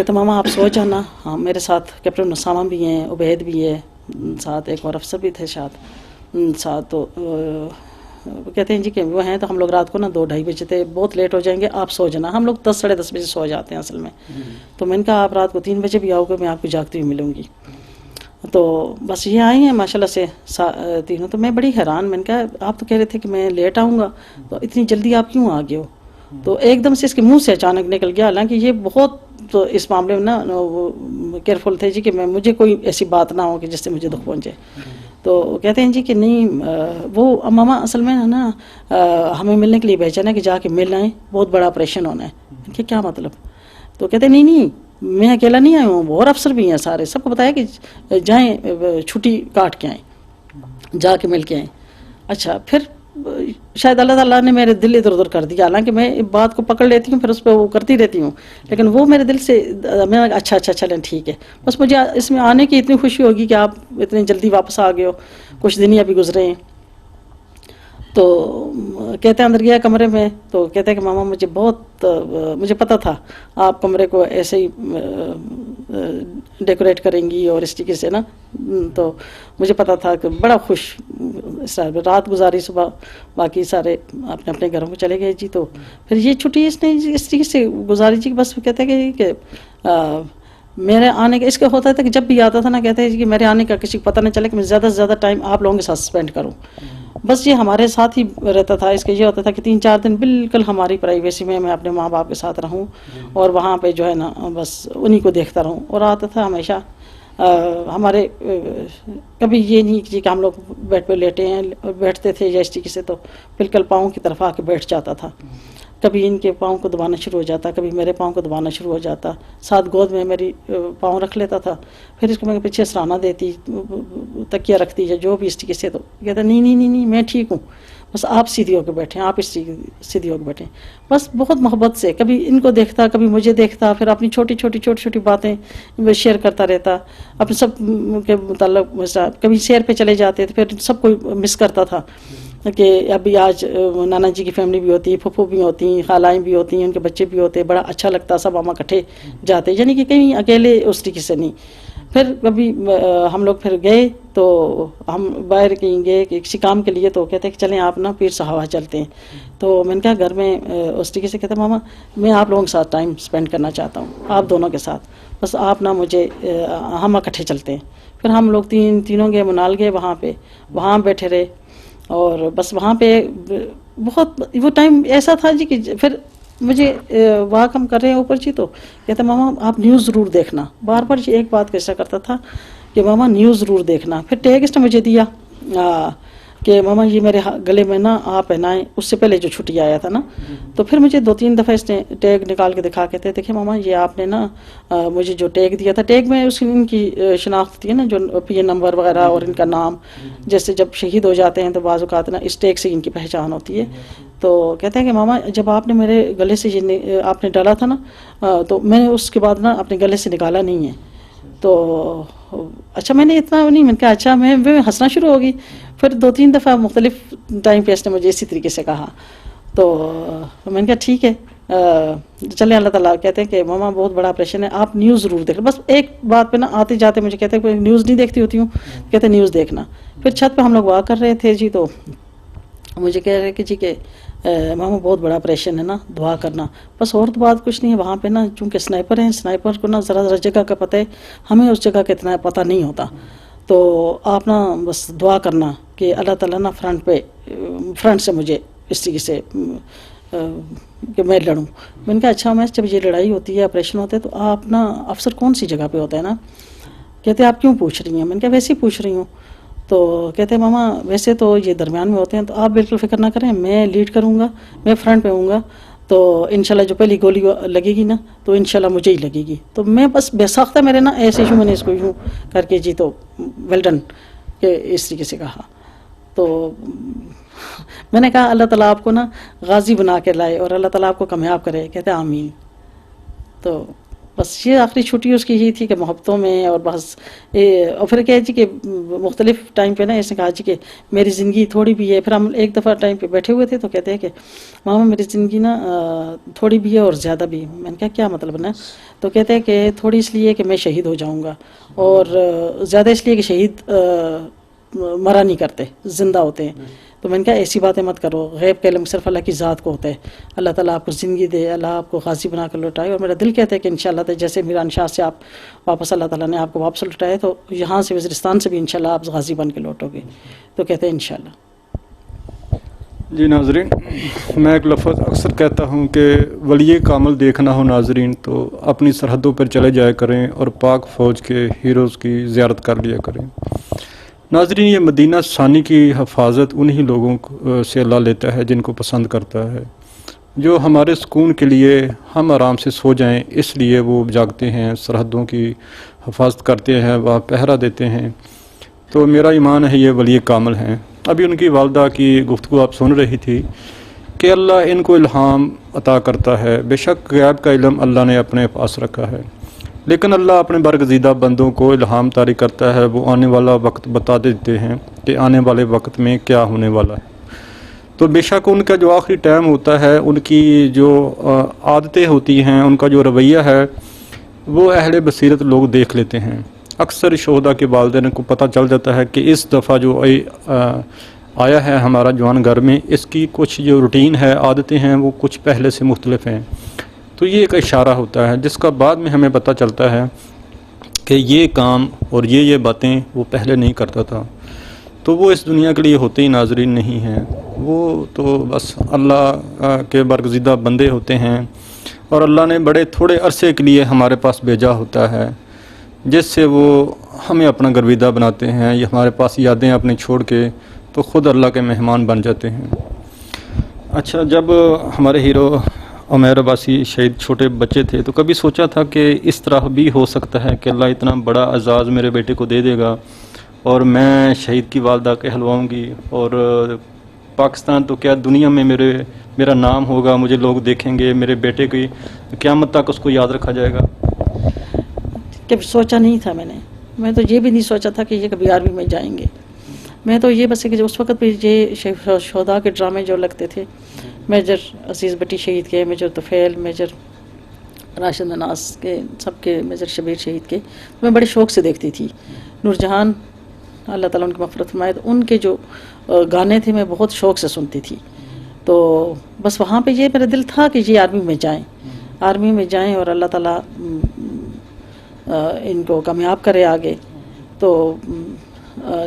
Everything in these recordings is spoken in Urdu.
کہتے ماما آپ سو جانا. ہاں میرے ساتھ کیپٹن اسامہ بھی ہیں, عبید بھی ہے, ساتھ ایک اور افسر بھی تھے ساتھ. تو کہتے ہیں جی کہ وہ ہیں تو ہم لوگ رات کو نا 2-2:30 بجے تھے, بہت لیٹ ہو جائیں گے, آپ سو جانا. ہم لوگ 10-10:30 بجے سو جاتے ہیں اصل میں. تو میں نے کہا آپ رات کو 3 بجے بھی آؤ گے, میں آپ کو جاگتی ہوئی ملوں گی. تو بس یہ آئی ہیں ماشاءاللہ سے تینوں. تو میں بڑی حیران, میں نے کہا آپ تو کہہ رہے تھے کہ میں لیٹ آؤں گا, تو اتنی جلدی آپ کیوں آ گئے ہو؟ تو ایک دم سے اس کے منہ سے اچانک نکل گیا, حالانکہ یہ بہت تو اس معاملے میں نا کیئرفل تھے جی کہ مجھے کوئی ایسی بات نہ ہو کہ جس سے مجھے دکھ پہنچے. تو کہتے ہیں جی کہ نہیں وہ ماما اصل میں ہے نا ہمیں ملنے کے لیے بھیجا نا کہ جا کے مل آئیں, بہت بڑا آپریشن ہونا ہے. کہ کیا مطلب؟ تو کہتے ہیں نہیں میں اکیلا نہیں آیا ہوں, اور افسر بھی ہیں سارے, سب کو بتایا کہ جائیں چھٹی کاٹ کے آئیں, جا کے مل کے آئیں. اچھا پھر شاید اللہ تعالیٰ نے میرے دل ادھر ادھر کر دیا, حالانکہ میں بات کو پکڑ لیتی ہوں پھر اس پہ وہ کرتی رہتی ہوں, لیکن وہ میرے دل سے میں اچھا چلیں ٹھیک ہے. بس مجھے اس میں آنے کی اتنی خوشی ہوگی کہ آپ اتنی جلدی واپس آ گئے ہو, کچھ دن ہی ابھی گزرے ہیں. تو کہتے ہیں اندر گیا کمرے میں, تو کہتے ہیں کہ ماما مجھے پتہ تھا آپ کمرے کو ایسے ہی ڈیکوریٹ کریں گی اور اس طریقے سے نا, تو مجھے پتہ تھا کہ بڑا خوش رات گزاری. صبح باقی سارے اپنے اپنے گھروں کو چلے گئے جی. تو پھر یہ چھٹی اس نے اس طریقے سے گزاری جی. بس کہتے ہیں کہ میرے آنے کا اس کا ہوتا تھا کہ جب بھی آتا تھا نا کہتے ہیں کہ میرے آنے کا کسی کو پتہ نہیں چلے کہ میں زیادہ سے زیادہ ٹائم آپ لوگوں کے ساتھ اسپینڈ کروں. بس یہ ہمارے ساتھ ہی رہتا تھا. اس کا یہ ہوتا تھا کہ 3-4 دن بالکل ہماری پرائیویسی میں اپنے ماں باپ کے ساتھ رہوں, اور وہاں پہ جو ہے نا بس انہی کو دیکھتا رہوں. اور آتا تھا ہمیشہ ہمارے کبھی یہ نہیں کہ ہم لوگ بیڈ پہ لیٹے ہیں, بیٹھتے تھے یا اس طریقے سے, تو بالکل پاؤں کی طرف آ کے بیٹھ جاتا تھا. کبھی ان کے پاؤں کو دبانا شروع ہو جاتا, کبھی میرے پاؤں کو دبانا شروع ہو جاتا, ساتھ گود میں میری پاؤں رکھ لیتا تھا. پھر اس کو میں پیچھے سرانا دیتی, تکیہ رکھتی یا جو بھی اس طریقے سے. تو کہتا نہیں میں ٹھیک ہوں, بس آپ سیدھی ہو کے بیٹھیں, آپ اس سیدھی ہو کے بیٹھیں. بس بہت محبت سے کبھی ان کو دیکھتا, کبھی مجھے دیکھتا, پھر اپنی چھوٹی باتیں شیئر کرتا رہتا اپنے سب کے متعلق. کبھی سیر پہ چلے جاتے تھے, پھر سب کو مس کرتا تھا کہ ابھی آج نانا جی کی فیملی بھی ہوتی, پھپھو بھی ہوتی, خالائیں بھی ہوتی, ان کے بچے بھی ہوتے, بڑا اچھا لگتا, سب ہم اکٹھے جاتے, یعنی کہ کہیں اکیلے اس طریقے سے نہیں. پھر کبھی ہم لوگ پھر گئے, تو ہم باہر کہیں گئے کسی کام کے لیے, تو کہتے ہیں کہ چلیں آپ نا پیر صحابہ چلتے ہیں. تو میں نے کہا گھر میں اس طریقے سے کہتے ماما میں آپ لوگوں کے ساتھ ٹائم اسپینڈ کرنا چاہتا ہوں, آپ دونوں کے ساتھ, بس آپ نا مجھے ہم اکٹھے چلتے ہیں. پھر ہم لوگ تینوں گئے, منال گئے, وہاں بیٹھے رہے, اور بس وہاں پہ بہت وہ ٹائم ایسا تھا جی کہ پھر مجھے واک ہم کر رہے ہیں اوپر جی. تو کہتا ماما آپ نیوز ضرور دیکھنا, بار بار ایک بات کیسا کرتا تھا کہ ماما نیوز ضرور دیکھنا. پھر ٹیگ اس نے مجھے دیا کہ ماما یہ میرے گلے میں نا آپ پہنائیں, اس سے پہلے جو چھٹی آیا تھا نا. تو پھر مجھے 2-3 دفعہ اس نے ٹیگ نکال کے دکھا کے دیکھیں ماما یہ آپ نے نا مجھے جو ٹیگ دیا تھا, ٹیگ میں ان کی شناخت ہوتی ہے نا, جو PN نمبر وغیرہ اور ان کا نام, جیسے جب شہید ہو جاتے ہیں تو بعض اوقات نا اس ٹیگ سے ان کی پہچان ہوتی ہے. تو کہتے ہیں کہ ماما جب آپ نے میرے گلے سے یہ آپ نے ڈالا تھا نا, تو میں نے اس کے بعد نا اپنے گلے سے نکالا نہیں ہے. تو اچھا میں نے اتنا نہیں, میں نے کہا اچھا, میں ہنسنا شروع ہو گئی. پھر 2-3 دفعہ مختلف ٹائم پہ اس نے مجھے اسی طریقے سے کہا. تو میں نے کہا ٹھیک ہے چلیں, اللہ تعالیٰ کہتے ہیں کہ ماما بہت بڑا آپریشن ہے, آپ نیوز ضرور دیکھنا. بس ایک بات پہ نا آتے جاتے مجھے کہتے ہیں کہ نیوز نہیں دیکھتی ہوتی ہوں, کہتے ہیں نیوز دیکھنا. پھر چھت پہ ہم لوگ واک کر رہے تھے جی, تو مجھے کہہ رہے کہ جی کہ ماما بہت بڑا آپریشن ہے نا, دعا کرنا. بس اور تو بات کچھ نہیں ہے, وہاں پہ نا چونکہ سنائپر ہیں, سنائپر کو نا ذرا جگہ کا پتہ ہے, ہمیں اس جگہ کا اتنا پتہ نہیں ہوتا. تو آپ نا بس دعا کرنا کہ اللہ تعالیٰ نا فرنٹ سے مجھے اس طریقے سے کہ میں لڑوں. میں نے کہا اچھا, میں جب یہ لڑائی ہوتی ہے, آپریشن ہوتا ہے, تو آپ نا افسر کون سی جگہ پہ ہوتا ہے نا. کہتے ہیں آپ کیوں پوچھ رہی ہیں؟ میں نے کہا ویسے ہی پوچھ رہی ہوں. تو کہتے ہیں ماما ویسے تو یہ درمیان میں ہوتے ہیں, تو آپ بالکل فکر نہ کریں, میں لیڈ کروں گا, میں فرنٹ پہ ہوں گا, تو انشاءاللہ جو پہلی گولی لگے گی نا تو انشاءاللہ مجھے ہی لگے گی. تو میں بس بے ساختہ میرے نا ایسے ہی میں نے اس کو یوں کر کے جی, تو ویل ڈن کہ اس طریقے سے کہا. تو میں نے کہا اللہ تعالیٰ آپ کو نا غازی بنا کے لائے, اور اللہ تعالیٰ آپ کو کامیاب کرے. کہتے ہیں آمین. تو بس یہ آخری چھٹی اس کی یہی تھی کہ محبتوں میں اور بس اور پھر کہا جی کہ مختلف ٹائم پہ نا ایسے کہا جی کہ میری زندگی تھوڑی بھی ہے. پھر ہم ایک دفعہ ٹائم پہ بیٹھے ہوئے تھے تو کہتے ہیں کہ ماما میری زندگی نا تھوڑی بھی ہے اور زیادہ بھی. میں نے کہا کیا مطلب نا؟ تو کہتے ہیں کہ تھوڑی اس لیے کہ میں شہید ہو جاؤں گا اور زیادہ اس لیے کہ شہید مرا نہیں کرتے, زندہ ہوتے ہیں. تو میں نے کہا ایسی باتیں مت کرو, غیب کا علم صرف اللہ کی ذات کو ہوتا ہے. اللہ تعالیٰ آپ کو زندگی دے, اللہ آپ کو غازی بنا کر لوٹائے. اور میرا دل کہتا ہے کہ انشاءاللہ جیسے میران شاہ سے آپ واپس اللہ تعالیٰ نے آپ کو واپس لوٹائے تو یہاں سے وزیرستان سے بھی انشاءاللہ آپ غازی بن کے لوٹو گے. تو کہتے ہیں انشاءاللہ. جی ناظرین, میں ایک لفظ اکثر کہتا ہوں کہ ولی کامل دیکھنا ہو ناظرین تو اپنی سرحدوں پر چلے جایا کریں اور پاک فوج کے ہیروز کی زیارت کر لیا کریں. ناظرین, یہ مدینہ ثانی کی حفاظت انہی لوگوں سے اللہ لیتا ہے جن کو پسند کرتا ہے, جو ہمارے سکون کے لیے ہم آرام سے سو جائیں اس لیے وہ جاگتے ہیں, سرحدوں کی حفاظت کرتے ہیں, وہاں پہرا دیتے ہیں. تو میرا ایمان ہے یہ ولی کامل ہیں. ابھی ان کی والدہ کی گفتگو آپ سن رہی تھی کہ اللہ ان کو الہام عطا کرتا ہے. بے شک غیب کا علم اللہ نے اپنے پاس رکھا ہے, لیکن اللہ اپنے برگزیدہ بندوں کو الہام طاری کرتا ہے. وہ آنے والا وقت بتا دیتے ہیں کہ آنے والے وقت میں کیا ہونے والا ہے. تو بے شک ان کا جو آخری ٹائم ہوتا ہے, ان کی جو عادتیں ہوتی ہیں, ان کا جو رویہ ہے وہ اہل بصیرت لوگ دیکھ لیتے ہیں. اکثر شہداء کے والدین کو پتہ چل جاتا ہے کہ اس دفعہ جو آیا ہے ہمارا جوان گھر میں, اس کی کچھ جو روٹین ہے, عادتیں ہیں, وہ کچھ پہلے سے مختلف ہیں. تو یہ ایک اشارہ ہوتا ہے جس کا بعد میں ہمیں پتہ چلتا ہے کہ یہ کام اور یہ باتیں وہ پہلے نہیں کرتا تھا. تو وہ اس دنیا کے لیے ہوتے ہی ناظرین نہیں ہیں, وہ تو بس اللہ کے برگزیدہ بندے ہوتے ہیں اور اللہ نے بڑے تھوڑے عرصے کے لیے ہمارے پاس بھیجا ہوتا ہے جس سے وہ ہمیں اپنا گرویدہ بناتے ہیں. یہ ہمارے پاس یادیں اپنے چھوڑ کے تو خود اللہ کے مہمان بن جاتے ہیں. اچھا, جب ہمارے ہیرو عمیر عباسی شہید چھوٹے بچے تھے تو کبھی سوچا تھا کہ اس طرح بھی ہو سکتا ہے کہ اللہ اتنا بڑا اعزاز میرے بیٹے کو دے دے گا اور میں شہید کی والدہ کہلواؤں گی اور پاکستان تو کیا دنیا میں میرا نام ہوگا, مجھے لوگ دیکھیں گے, میرے بیٹے کی قیامت تک اس کو یاد رکھا جائے گا؟ کبھی سوچا نہیں تھا میں تو یہ بھی نہیں سوچا تھا کہ یہ کبھی آرمی میں جائیں گے. میں تو یہ بس کہ اس وقت بھی یہ شہداء کے ڈرامے جو لگتے تھے, میجر عزیز بٹی شہید کے, میجر طفیل, میجر راشد مناس کے, سب کے, میجر شبیر شہید کے, میں بڑے شوق سے دیکھتی تھی. نور جہان اللہ تعالیٰ ان کی مغفرت فرمائے, ان کے جو گانے تھے میں بہت شوق سے سنتی تھی. تو بس وہاں پہ یہ میرا دل تھا کہ یہ آرمی میں جائیں اور اللہ تعالیٰ ان کو کامیاب کرے آگے. تو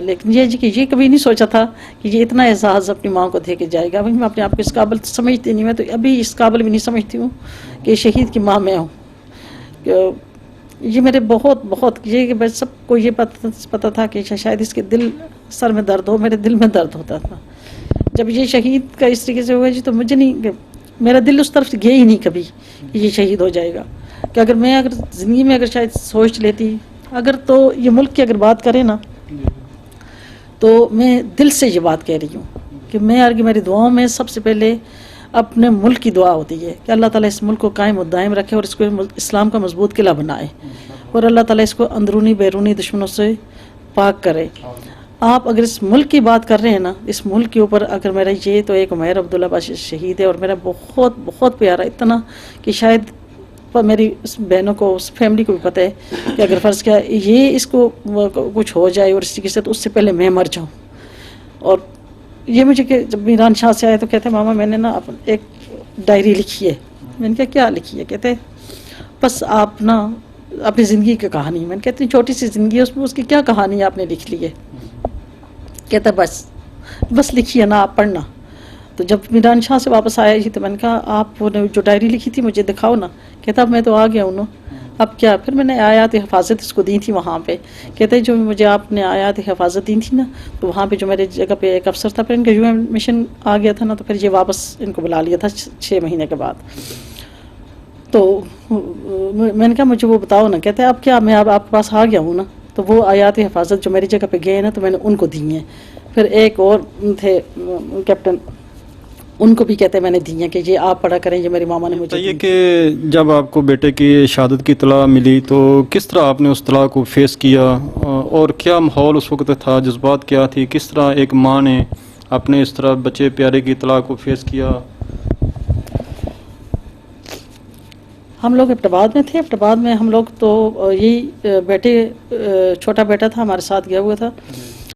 لیکن یہ کبھی نہیں سوچا تھا کہ یہ اتنا اعزاز اپنی ماں کو دے کے جائے گا. میں اپنے آپ کو اس قابل سمجھتی نہیں, میں تو ابھی اس قابل بھی نہیں سمجھتی ہوں کہ شہید کی ماں میں ہوں. یہ میرے بہت یہ کہ بس سب کو یہ پتہ تھا کہ شاید اس کے دل سر میں درد ہو, میرے دل میں درد ہوتا تھا جب یہ شہید کا اس طریقے سے ہوا. جی تو مجھے نہیں, میرا دل اس طرف گیا ہی نہیں کبھی کہ یہ شہید ہو جائے گا. کہ اگر زندگی میں اگر شاید سوچ لیتی, اگر تو یہ ملک کی اگر بات کرے نا تو میں دل سے یہ بات کہہ رہی ہوں کہ میری دعاؤں میں سب سے پہلے اپنے ملک کی دعا ہوتی ہے کہ اللہ تعالیٰ اس ملک کو قائم و دائم رکھے اور اس کو اسلام کا مضبوط قلعہ بنائے اور اللہ تعالیٰ اس کو اندرونی بیرونی دشمنوں سے پاک کرے. آپ اگر اس ملک کی بات کر رہے ہیں نا, اس ملک کے اوپر اگر میرا یہ تو ایک عمیر عبداللہ عباسی شہید ہے اور میرا بہت پیارا, اتنا کہ شاید میری اس بہنوں کو, اس فیملی کو بھی پتہ ہے کہ اگر فرض کیا یہ اس کو کچھ ہو جائے اور اس طریقے سے, تو اس سے پہلے میں مر جاؤں. اور یہ مجھے کہ جب میران شاہ سے آئے تو کہتے ہیں ماما میں نے نا ایک ڈائری لکھی ہے. میں نے کہا کیا لکھی ہے؟ کہتے بس آپ نا اپنی زندگی کی کہانی. میں نے کہتی ہوں چھوٹی سی زندگی ہے, اس میں اس کی کیا کہانی آپ نے لکھ لی ہے؟ کہتا بس لکھیے نا, آپ پڑھنا. تو جب میران شاہ سے واپس آیا جی تو میں نے کہا آپ وہ جو ڈائری لکھی تھی مجھے دکھاؤ نا. کہتا میں تو آ گیا ہوں نا, اب کیا؟ پھر میں نے آیات حفاظت اس کو دی تھی وہاں پہ. کہتے جو مجھے آپ نے آیات حفاظت دی تھی نا, تو وہاں پہ جو میرے جگہ پہ ایک افسر تھا, پھر ان کا UN مشن آ گیا تھا نا, تو پھر یہ واپس ان کو بلا لیا تھا 6 مہینے کے بعد. تو میں نے کہا مجھے وہ بتاؤ نا. کہتے اب کیا, میں اب آپ کے پاس آ گیا ہوں نا, تو وہ آیات حفاظت جو میری جگہ پہ گئے نا تو میں نے ان کو دی ہیں. پھر ایک اور تھے کیپٹن ان کو بھی کہتے ہیں میں نے دی ہیں کہ یہ آپ پڑھا کریں، یہ میری ماما نے مجھے یہ دی۔ کہ جب آپ کو بیٹے کی شہادت کی اطلاع ملی تو کس طرح آپ نے اس اطلاع کو فیس کیا اور کیا ماحول اس وقت تھا، جذبات کیا تھی، کس طرح ایک ماں نے اپنے اس طرح بچے پیارے کی اطلاع کو فیس کیا؟ ہم لوگ ایبٹ آباد میں تھے، ایبٹ آباد میں ہم لوگ تو یہی بیٹے چھوٹا بیٹا تھا ہمارے ساتھ گیا ہوا تھا،